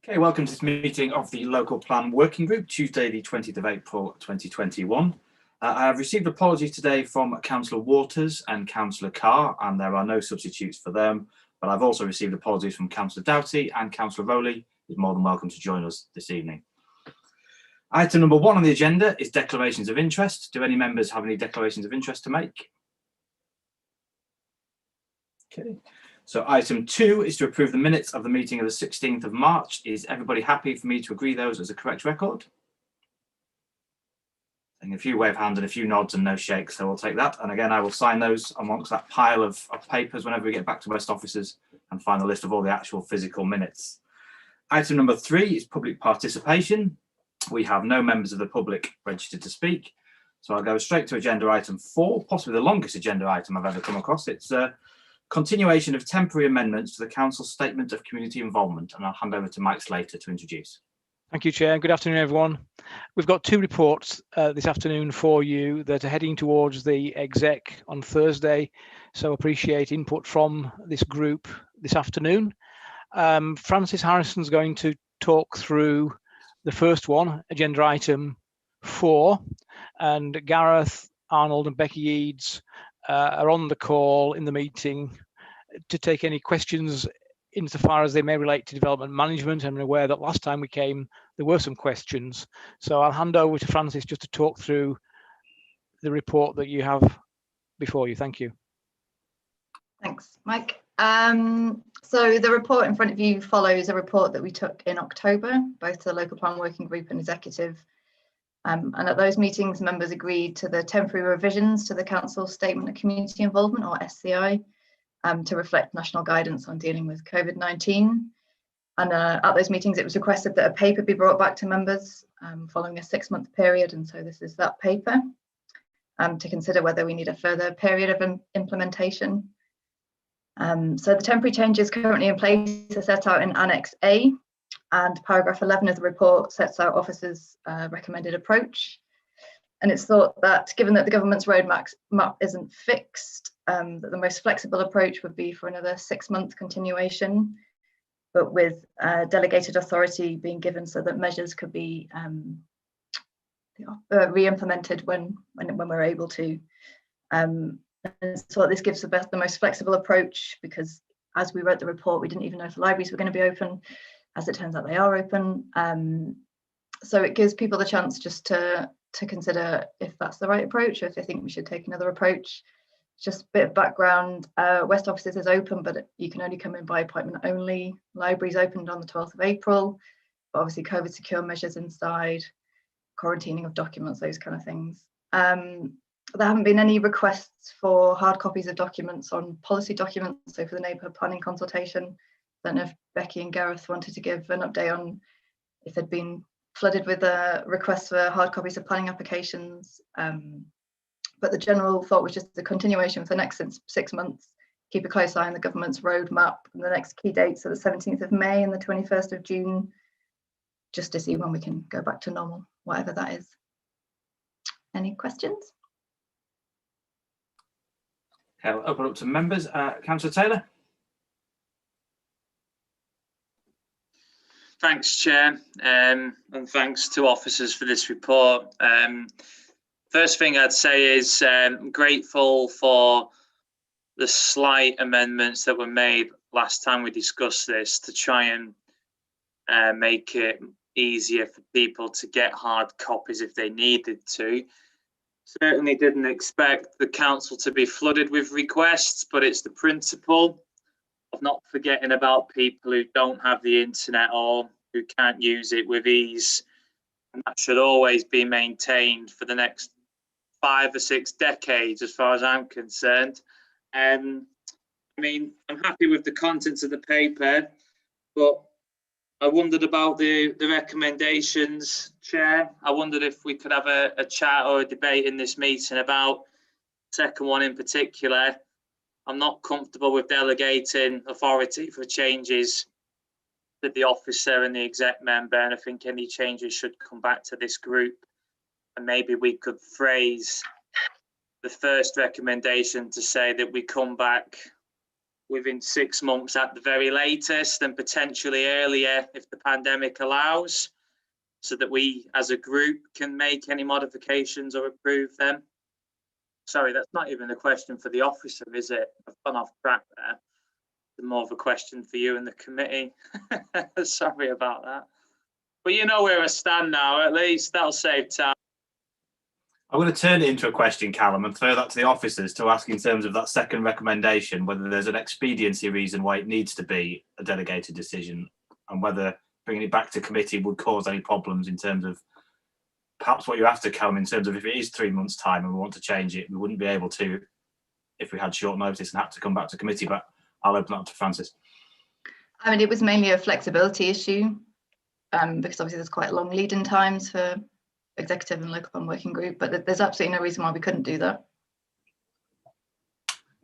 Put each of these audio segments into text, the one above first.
Okay, welcome to this meeting of the Local Plan Working Group, Tuesday the 20th of April 2021. I have received apologies today from Councillor Waters and Councillor Carr, and there are no substitutes for them, but I've also received apologies from Councillor Doughty and Councillor Rowley, who's more than welcome to join us this evening. Item number 1 on the agenda is declarations of interest. Do any members have any declarations of interest to make? Okay. So item 2 is to approve the minutes of the meeting of the 16th of March. Is everybody happy for me to agree those as a correct record? And a few wave hands and a few nods and no shakes, so we'll take that. And again, I will sign those amongst that pile of papers whenever we get back to West offices and find the list of all the actual physical minutes. Item number 3 is public participation. We have no members of the public registered to speak. So I'll go straight to agenda item 4, possibly the longest agenda item I've ever come across. It's continuation of temporary amendments to the Council Statement of Community Involvement, and I'll hand over to Mike Slater to introduce. Thank you, Chair. Good afternoon, everyone. We've got 2 reports this afternoon for you that are heading towards the exec on Thursday, so appreciate input from this group this afternoon. Francis Harrison's going to talk through the first one, agenda item 4, and Gareth, Arnold and Becky Eads are on the call in the meeting to take any questions insofar as they may relate to development management. I'm aware that last time we came there were some questions, so I'll hand over to Francis just to talk through the report that you have before you. Thank you. Thanks, Mike. So the report in front of you follows a report that we took in October, both to the Local Plan Working Group and Executive. And at those meetings, members agreed to the temporary revisions to the Council Statement of Community Involvement, or SCI, to reflect national guidance on dealing with COVID-19. And at those meetings, it was requested that a paper be brought back to members following a 6-month period. And so this is that paper to consider whether we need a further period of implementation. So the temporary changes currently in place are set out in Annex A. And paragraph 11 of the report sets out Office's recommended approach. And it's thought that given that the government's roadmap isn't fixed, that the most flexible approach would be for another 6-month continuation, but with delegated authority being given so that measures could be re-implemented when we're able to. And so this gives the most flexible approach, because as we wrote the report, we didn't even know if the libraries were going to be open. As it turns out, they are open. So it gives people the chance just to consider if that's the right approach or if they think we should take another approach. Just a bit of background, West offices is open, but you can only come in by appointment only. Libraries opened on the 12th of April, but obviously COVID secure measures inside, quarantining of documents, those kind of things. There haven't been any requests for hard copies of documents on policy documents, so for the neighbourhood planning consultation. I don't know if Becky and Gareth wanted to give an update on if they'd been flooded with requests for hard copies of planning applications. But the general thought was just the continuation for the next 6 months, keep a close eye on the government's roadmap, and the next key dates are the 17th of May and the 21st of June, just to see when we can go back to normal, whatever that is. Any questions? Okay, I'll open up to members. Councillor Taylor. Thanks, Chair, and thanks to officers for this report. First thing I'd say is I'm grateful for the slight amendments that were made last time we discussed this to try and make it easier for people to get hard copies if they needed to. Certainly didn't expect the council to be flooded with requests, but it's the principle of not forgetting about people who don't have the internet or who can't use it with ease. And that should always be maintained for the next 5 or 6 decades, as far as I'm concerned. I mean, I'm happy with the contents of the paper, but I wondered about the recommendations, Chair. I wondered if we could have a chat or a debate in this meeting about the second one in particular. I'm not comfortable with delegating authority for changes to the officer and the exec member, and I think any changes should come back to this group. And maybe we could phrase the first recommendation to say that we come back within 6 months at the very latest, and potentially earlier if the pandemic allows, so that we as a group can make any modifications or approve them? Sorry, that's not even a question for the officer, is it? I've gone off track there. It's more of a question for you and the committee. Sorry about that. But you know where I stand now, at least. That'll save time. I'm going to turn it into a question, Callum, and throw that to the officers to ask in terms of that second recommendation, whether there's an expediency reason why it needs to be a delegated decision, and whether bringing it back to committee would cause any problems in terms of perhaps what you're after, Callum, in terms of if it is 3 months' time and we want to change it, we wouldn't be able to if we had short notice and had to come back to committee. But I'll open up to Francis. I mean, it was mainly a flexibility issue, because obviously there's quite long lead-in times for executive and local plan working group, but there's absolutely no reason why we couldn't do that.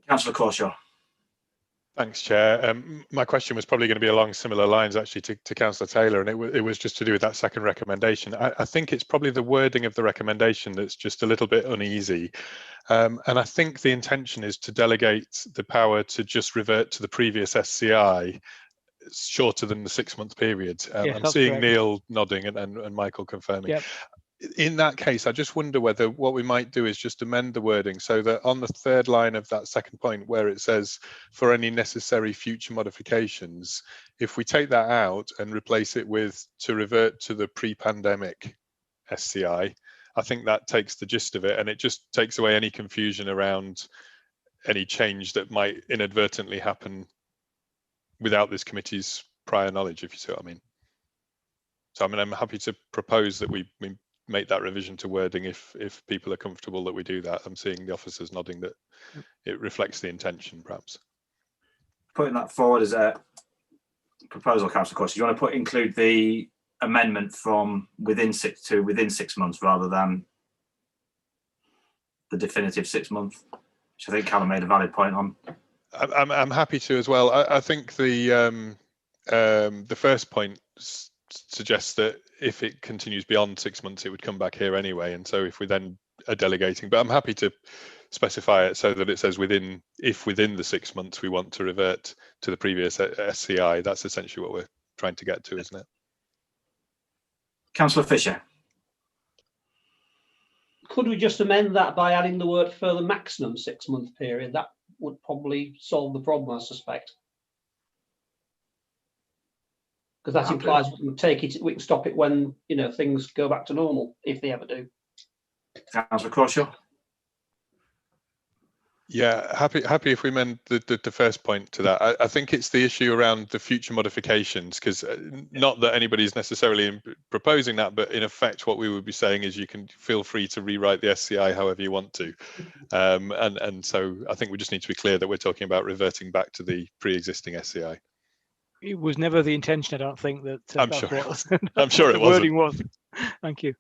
Councillor Crawshaw. Thanks, Chair. My question was probably going to be along similar lines, actually, to Councillor Taylor, and it was just to do with that second recommendation. I think it's probably the wording of the recommendation that's just a little bit uneasy. And I think the intention is to delegate the power to just revert to the previous SCI shorter than the 6-month period. Yes, I'm that's seeing correct. Neil nodding and Michael confirming. Yep. In that case, I just wonder whether what we might do is just amend the wording so that on the third line of that second point where it says for any necessary future modifications, if we take that out and replace it with to revert to the pre-pandemic SCI, I think that takes the gist of it, and it just takes away any confusion around any change that might inadvertently happen without this committee's prior knowledge, if you see what I mean. So I mean, I'm happy to propose that we make that revision to wording if people are comfortable that we do that. I'm seeing the officers nodding that it reflects the intention, perhaps. Putting that forward as a proposal, Councillor Crawshaw, do you want to include the amendment from within 6 months rather than the definitive 6 month, which I think Callum made a valid point on. I'm happy to as well. I think the first point suggests that if it continues beyond 6 months, it would come back here anyway. And so if we then are delegating, but I'm happy to specify it so that it says if within the 6 months we want to revert to the previous SCI, that's essentially what we're trying to get to, isn't it? Councillor Fisher. Could we just amend that by adding the word for the maximum 6 month period? That would probably solve the problem, I suspect. Because that implies we can stop it when, you know, things go back to normal, if they ever do. Councillor Crawshaw. Yeah, happy if we amend the first point to that. I think it's the issue around the future modifications, because not that anybody's necessarily proposing that, but in effect what we would be saying is you can feel free to rewrite the SCI however you want to. And so I think we just need to be clear that we're talking about reverting back to the pre-existing SCI. It was never the intention, I don't think, that I'm that's sure what it wasn't. I'm sure it the wasn't. wording was. Thank you.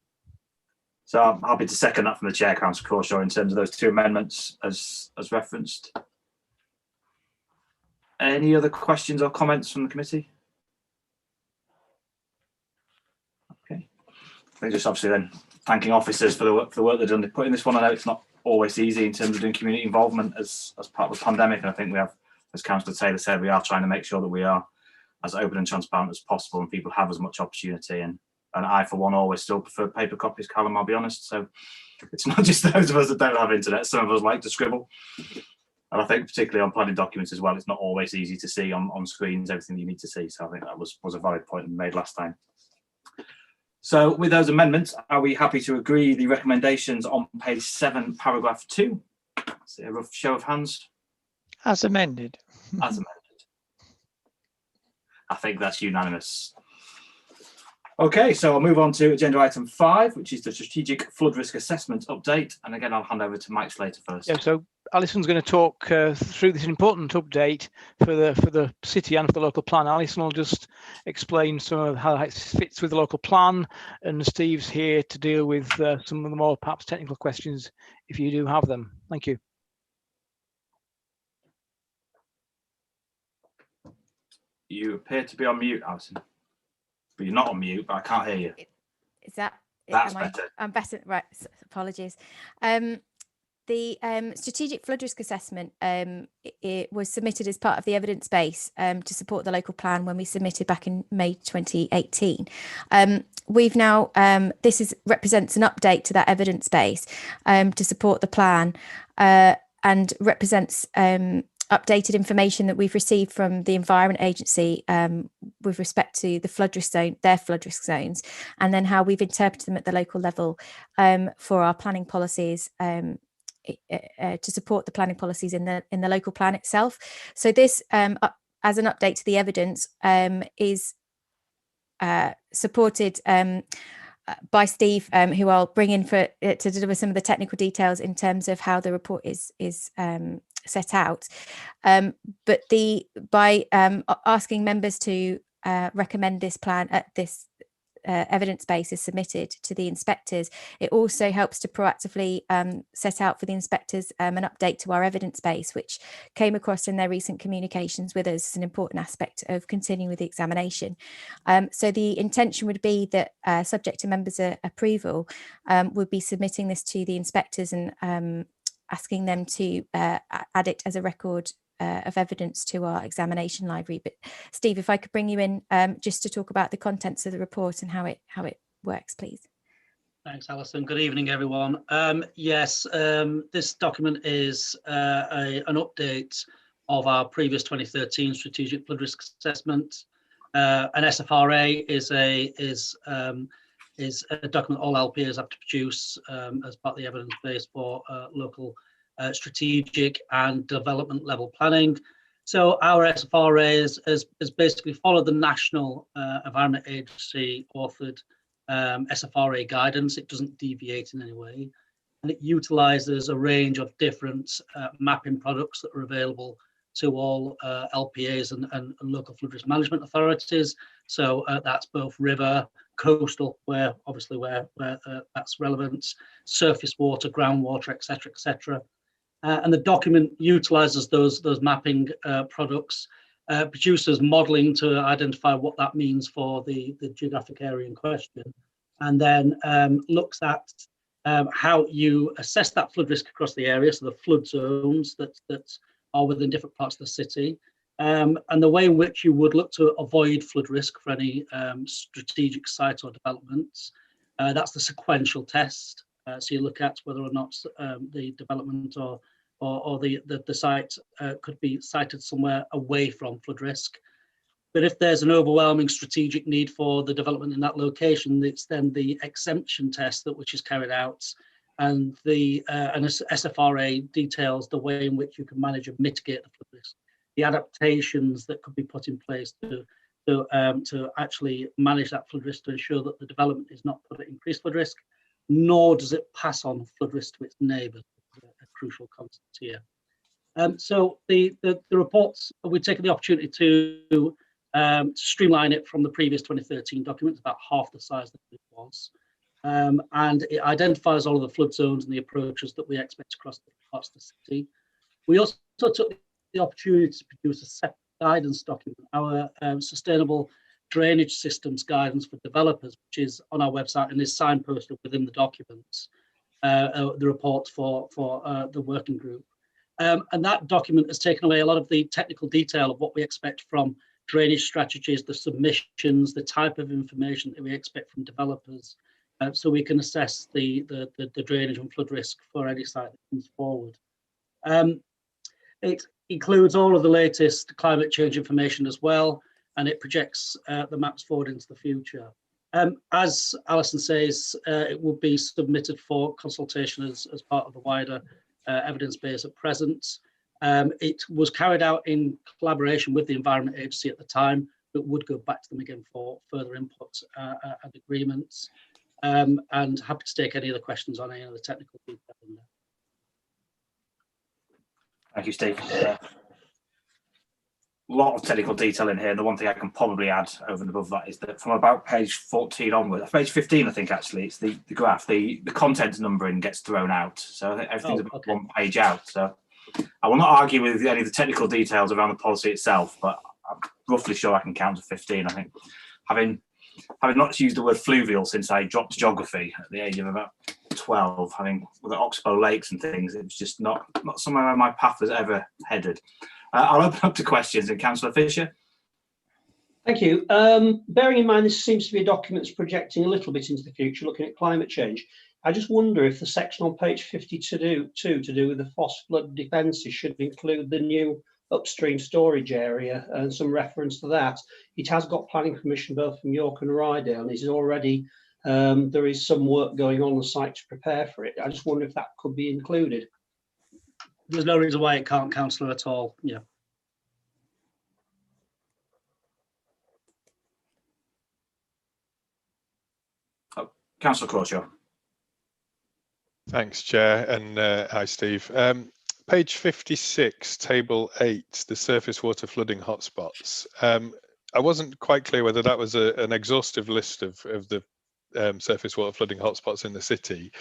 So I'm happy to second that from the chair, Councillor Crawshaw, in terms of those two amendments as referenced. Any other questions or comments from the committee? Okay. I think just obviously then thanking officers for the work they've done. Putting this one, I know it's not always easy in terms of doing community involvement as part of the pandemic. And I think we have, as Councillor Taylor said, we are trying to make sure that we are as open and transparent as possible and people have as much opportunity. And I, for one, always still prefer paper copies, Callum, I'll be honest. So it's not just those of us that don't have internet. Some of us like to scribble. And I think particularly on planning documents as well, it's not always easy to see on screens everything you need to see. So I think that was a valid point made last time. So with those amendments, are we happy to agree the recommendations on page 7, paragraph 2? See a rough show of hands. As amended. As amended. I think that's unanimous. Okay, so I'll move on to agenda item 5, which is the strategic flood risk assessment update. And again, I'll hand over to Mike Slater first. Yeah, so Alison's going to talk through this important update for the city and for the local plan. Alison will just explain some of how it fits with the local plan, and Steve's here to deal with some of the more perhaps technical questions if you do have them. Thank you. You appear to be on mute, Alison. But you're not on mute, but I can't hear you. Is that? That's better. I'm better. Right. Apologies. the strategic flood risk assessment, it was submitted as part of the evidence base to support the local plan when we submitted back in May 2018. We've now, represents an update to that evidence base to support the plan and represents updated information that we've received from the Environment Agency with respect to the flood risk zone, their flood risk zones, and then how we've interpreted them at the local level for our planning policies to support the planning policies in the local plan itself. So this, as an update to the evidence, is supported by Steve, who I'll bring in to deliver some of the technical details in terms of how the report is set out. But by asking members to recommend this plan at this evidence base is submitted to the inspectors, it also helps to proactively set out for the inspectors an update to our evidence base, which came across in their recent communications with us as an important aspect of continuing with the examination. So the intention would be that, subject to members' approval, would be submitting this to the inspectors and asking them to add it as a record of evidence to our examination library. But Steve, if I could bring you in just to talk about the contents of the report and how it works, please. Thanks, Alison. Good evening, everyone. Yes, this document is an update of our previous 2013 strategic flood risk assessment. An SFRA is a document all LPAs have to produce as part of the evidence base for local strategic and development level planning. So our SFRA has basically followed the National Environment Agency authored SFRA guidance. It doesn't deviate in any way, and it utilises a range of different mapping products that are available to all LPAs and local flood risk management authorities. So that's both river, coastal, where that's relevant, surface water, groundwater, etc., etc. And the document utilises those mapping products, produces modelling to identify what that means for the geographic area in question, and then looks at how you assess that flood risk across the area, so the flood zones that are within different parts of the city, and the way in which you would look to avoid flood risk for any strategic site or developments. That's the sequential test. So you look at whether or not the development or the site could be sited somewhere away from flood risk. But if there's an overwhelming strategic need for the development in that location, it's then the exemption test which is carried out, and the SFRA details the way in which you can manage and mitigate the flood risk, the adaptations that could be put in place to actually manage that flood risk to ensure that the development is not put at increased flood risk, nor does it pass on flood risk to its neighbours. A crucial concept here. So the reports, we've taken the opportunity to streamline it from the previous 2013 document, about half the size that it was. And it identifies all of the flood zones and the approaches that we expect across the parts of the city. We also took the opportunity to produce a separate guidance document, our sustainable drainage systems guidance for developers, which is on our website and is signposted within the documents, the report for the working group. And that document has taken away a lot of the technical detail of what we expect from drainage strategies, the submissions, the type of information that we expect from developers, so we can assess the drainage and flood risk for any site that comes forward. It includes all of the latest climate change information as well, and it projects the maps forward into the future. As Alison says, it will be submitted for consultation as part of the wider evidence base at present. It was carried out in collaboration with the Environment Agency at the time, but would go back to them again for further input and agreements. And happy to take any other questions on any of the technical detail in there. Thank you, Steve. A lot of technical detail in here. The one thing I can probably add over and above that is that from about page 14 onwards, page 15, I think actually, it's the graph, the content numbering gets thrown out. So I think everything's about one page out. So I will not argue with any of the technical details around the policy itself, but I'm roughly sure I can count to 15. I think having not used the word fluvial since I dropped geography at the age of about 12, having with the Oxbow Lakes and things. It was just not somewhere where my path was ever headed. I'll open up to questions. And Councillor Fisher. Thank you. Bearing in mind this seems to be a document that's projecting a little bit into the future, looking at climate change, I just wonder if the section on page 52 to do with the Foss flood defences should include the new upstream storage area and some reference to that. It has got planning permission both from York and Rydale, and it is already there is some work going on the site to prepare for it. I just wonder if that could be included. There's no reason why it can't, Councillor, at all. Yeah. Councillor Crawshaw. Thanks, Chair, and hi, Steve. Page 56, Table 8, the surface water flooding hotspots. I wasn't quite clear whether that was an exhaustive list of the surface water flooding hotspots in the city,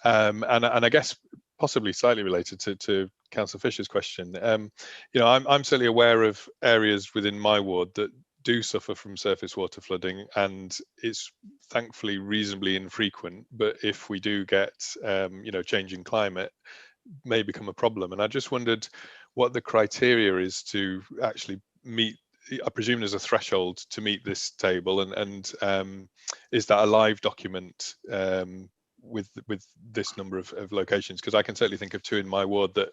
and I guess possibly slightly related to Councillor Fisher's question. You know, I'm certainly aware of areas within my ward that do suffer from surface water flooding, and it's thankfully reasonably infrequent, but if we do get you know, changing climate, may become a problem. And I just wondered what the criteria is to actually meet. I presume there's a threshold to meet this table, and is that a live document with this number of locations? Because I can certainly think of 2 in my ward that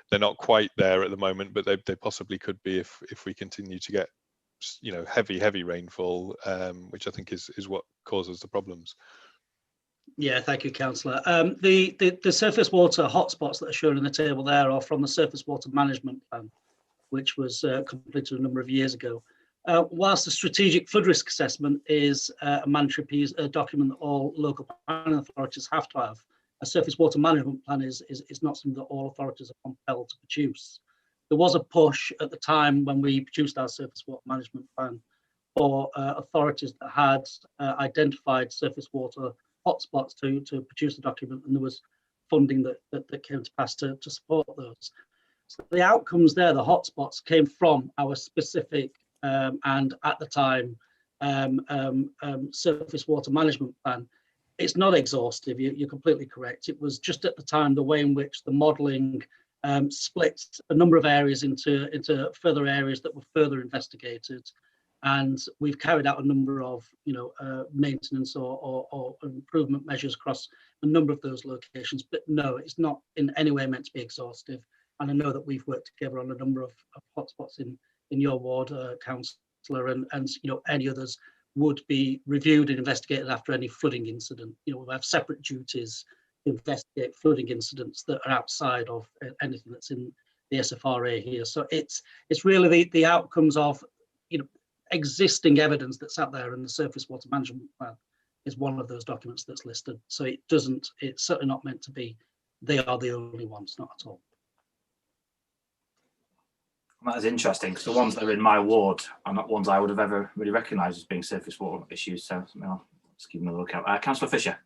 they're not quite there at the moment, but they possibly could be if we continue to get, you know, heavy rainfall, which I think is what causes the problems. Yeah, thank you, Councillor. The surface water hotspots that are shown in the table there are from the Surface Water Management Plan, which was completed a number of years ago. Whilst the Strategic Flood Risk Assessment is a mandatory piece, a document that all local planning authorities have to have, a Surface Water Management Plan is not something that all authorities are compelled to produce. There was a push at the time when we produced our Surface Water Management Plan for authorities that had identified surface water hotspots to produce a document, and there was funding that came to pass to support those. So the outcomes there, the hotspots, came from our specific and at the time surface water management plan. It's not exhaustive, you're completely correct. It was just at the time the way in which the modelling split a number of areas into further areas that were further investigated. And we've carried out a number of, you know, maintenance or improvement measures across a number of those locations. But no, it's not in any way meant to be exhaustive. And I know that we've worked together on a number of hotspots in your ward, Councillor, and you know, any others would be reviewed and investigated after any flooding incident. You know, we have separate duties to investigate flooding incidents that are outside of anything that's in the SFRA here. So it's really the outcomes of, you know, existing evidence that's out there, and the Surface Water Management Plan is one of those documents that's listed. So it's certainly not meant to be, they are the only ones, not at all. That is interesting, because the ones that are in my ward are not ones I would have ever really recognised as being surface water issues. So I'll just keep them a look out. Councillor Fisher.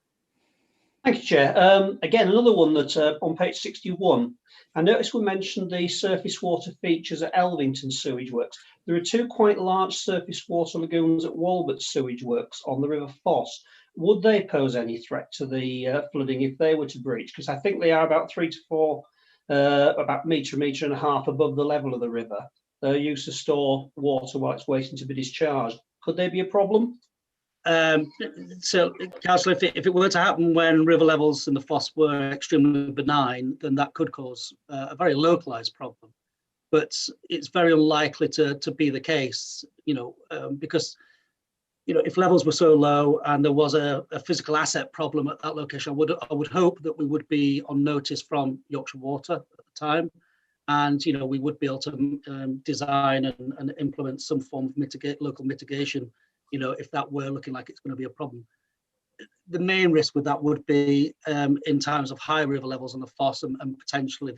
Thank you, Chair. Again, another one that's on page 61. I noticed we mentioned the surface water features at Elvington Sewage Works. There are 2 quite large surface water lagoons at Walbert Sewage Works on the River Foss. Would they pose any threat to the flooding if they were to breach? Because I think they are about 3 to 4, about metre and a half above the level of the river. They're used to store water while it's waiting to be discharged. Could they be a problem? So, Councillor, if it were to happen when river levels in the Foss were extremely benign, then that could cause a very localised problem. But it's very unlikely to be the case, you know, because, you know, if levels were so low and there was a physical asset problem at that location, I would hope that we would be on notice from Yorkshire Water at the time, and you know, we would be able to design and implement some form of local mitigation, you know, if that were looking like it's going to be a problem. The main risk with that would be in times of high river levels on the Foss and potentially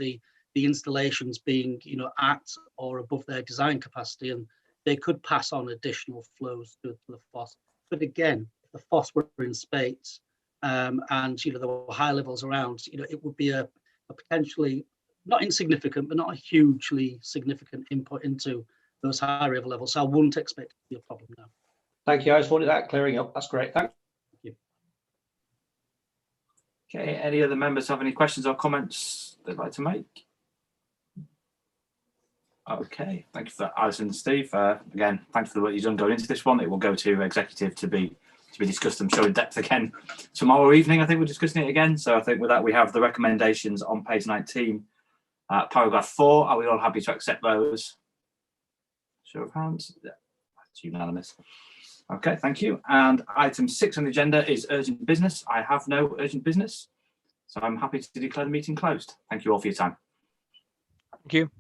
the installations being, you know, at or above their design capacity, and they could pass on additional flows to the Foss. But again, if the Foss were in spate and, you know, there were high levels around, you know, it would be a potentially not insignificant, but not a hugely significant input into those high river levels. So I wouldn't expect it to be a problem now. Thank you. I just wanted that clearing up. That's great. Thank you. Okay, any other members have any questions or comments they'd like to make? Okay, thank you for that, Alison and Steve. Again, thanks for the work you've done going into this one. It will go to executive to be discussed, I'm sure, in depth again tomorrow evening. I think we're discussing it again. So I think with that, we have the recommendations on page 19, paragraph 4. Are we all happy to accept those? Show of hands. Yeah, that's unanimous. Okay, thank you. And item 6 on the agenda is urgent business. I have no urgent business, so I'm happy to declare the meeting closed. Thank you all for your time. Thank you.